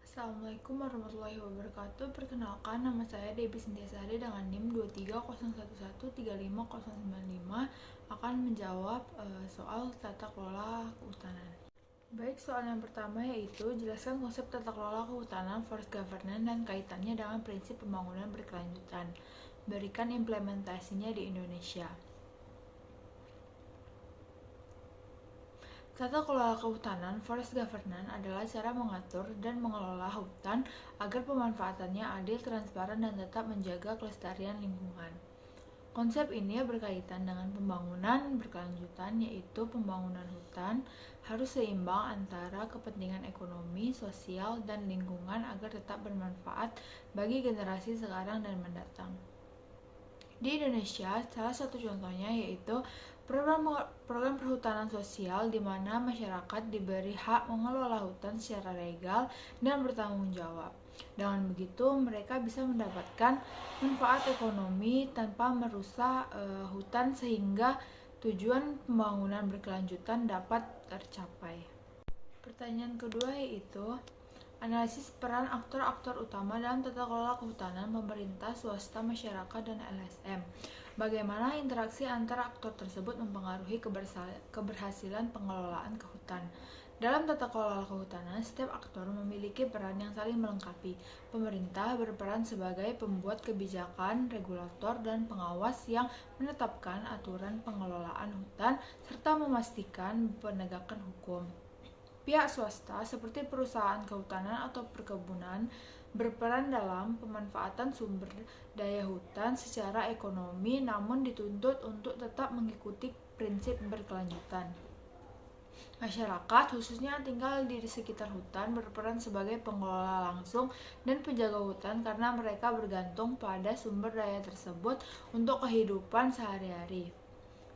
Assalamualaikum warahmatullahi wabarakatuh. Perkenalkan, nama saya Debbie Sintiasari dengan NIM 23011350595 akan menjawab soal tata kelola kehutanan. Baik, soal yang pertama yaitu jelaskan konsep tata kelola kehutanan, forest governance, dan kaitannya dengan prinsip pembangunan berkelanjutan. Berikan implementasinya di Indonesia. Tata kelola kehutanan, forest governance, adalah cara mengatur dan mengelola hutan agar pemanfaatannya adil, transparan, dan tetap menjaga kelestarian lingkungan. Konsep ini berkaitan dengan pembangunan berkelanjutan, yaitu pembangunan hutan harus seimbang antara kepentingan ekonomi, sosial, dan lingkungan agar tetap bermanfaat bagi generasi sekarang dan mendatang. Di Indonesia, salah satu contohnya yaitu program perhutanan sosial di mana masyarakat diberi hak mengelola hutan secara legal dan bertanggung jawab. Dengan begitu, mereka bisa mendapatkan manfaat ekonomi tanpa merusak hutan sehingga tujuan pembangunan berkelanjutan dapat tercapai. Pertanyaan kedua yaitu analisis peran aktor-aktor utama dalam tata kelola kehutanan, pemerintah, swasta, masyarakat, dan LSM. Bagaimana interaksi antara aktor tersebut mempengaruhi keberhasilan pengelolaan kehutan. Dalam tata kelola kehutanan, setiap aktor memiliki peran yang saling melengkapi. Pemerintah berperan sebagai pembuat kebijakan, regulator, dan pengawas yang menetapkan aturan pengelolaan hutan serta memastikan penegakan hukum. Pihak swasta seperti perusahaan kehutanan atau perkebunan berperan dalam pemanfaatan sumber daya hutan secara ekonomi, namun dituntut untuk tetap mengikuti prinsip berkelanjutan. Masyarakat, khususnya yang tinggal di sekitar hutan, berperan sebagai pengelola langsung dan penjaga hutan karena mereka bergantung pada sumber daya tersebut untuk kehidupan sehari-hari.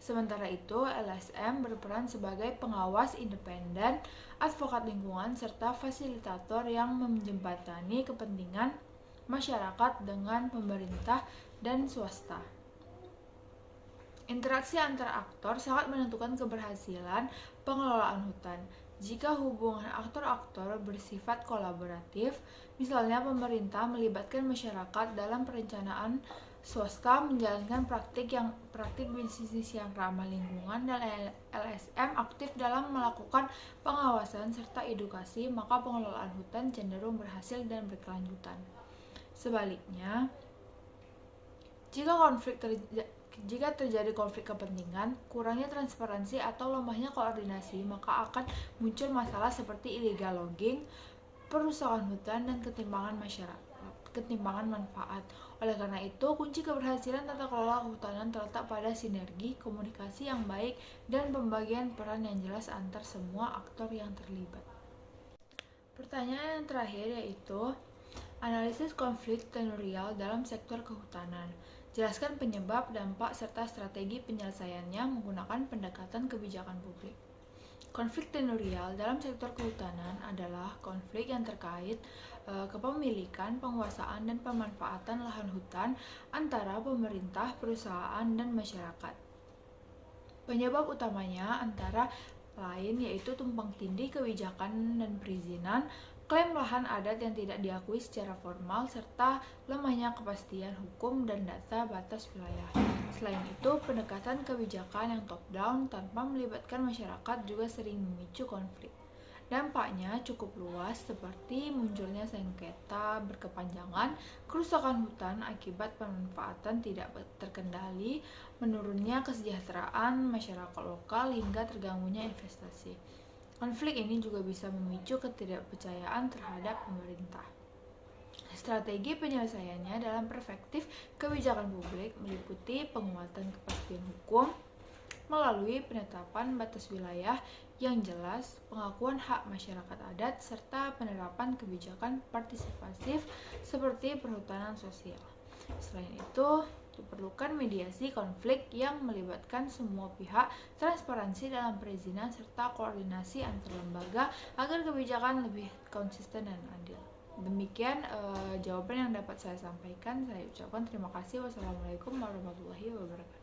Sementara itu, LSM berperan sebagai pengawas independen, advokat lingkungan, serta fasilitator yang menjembatani kepentingan masyarakat dengan pemerintah dan swasta. Interaksi antar aktor sangat menentukan keberhasilan pengelolaan hutan. Jika hubungan aktor-aktor bersifat kolaboratif, misalnya pemerintah melibatkan masyarakat dalam perencanaan, swasta menjalankan praktik bisnis yang ramah lingkungan, dan LSM aktif dalam melakukan pengawasan serta edukasi, maka pengelolaan hutan cenderung berhasil dan berkelanjutan. Sebaliknya, jika terjadi konflik kepentingan, kurangnya transparansi atau lemahnya koordinasi, maka akan muncul masalah seperti illegal logging, perusakan hutan, dan ketimpangan manfaat. Oleh karena itu, kunci keberhasilan tata kelola kehutanan terletak pada sinergi, komunikasi yang baik, dan pembagian peran yang jelas antar semua aktor yang terlibat. Pertanyaan yang terakhir yaitu analisis konflik tenurial dalam sektor kehutanan. Jelaskan penyebab, dampak, serta strategi penyelesaiannya menggunakan pendekatan kebijakan publik. Konflik tenurial dalam sektor kehutanan adalah konflik yang terkait kepemilikan, penguasaan, dan pemanfaatan lahan hutan antara pemerintah, perusahaan, dan masyarakat. Penyebab utamanya antara lain yaitu tumpang tindih kebijakan dan perizinan, klaim lahan adat yang tidak diakui secara formal, serta lemahnya kepastian hukum dan data batas wilayah. Selain itu, pendekatan kebijakan yang top-down tanpa melibatkan masyarakat juga sering memicu konflik. Dampaknya cukup luas seperti munculnya sengketa berkepanjangan, kerusakan hutan akibat pemanfaatan tidak terkendali, menurunnya kesejahteraan masyarakat lokal, hingga terganggunya investasi. Konflik ini juga bisa memicu ketidakpercayaan terhadap pemerintah. Strategi penyelesaiannya dalam perspektif kebijakan publik meliputi penguatan kepastian hukum melalui penetapan batas wilayah yang jelas, pengakuan hak masyarakat adat, serta penerapan kebijakan partisipatif seperti perhutanan sosial. Selain itu, diperlukan mediasi konflik yang melibatkan semua pihak, transparansi dalam perizinan, serta koordinasi antar lembaga agar kebijakan lebih konsisten dan adil. Demikian jawaban yang dapat saya sampaikan. Saya ucapkan terima kasih. Wassalamualaikum warahmatullahi wabarakatuh.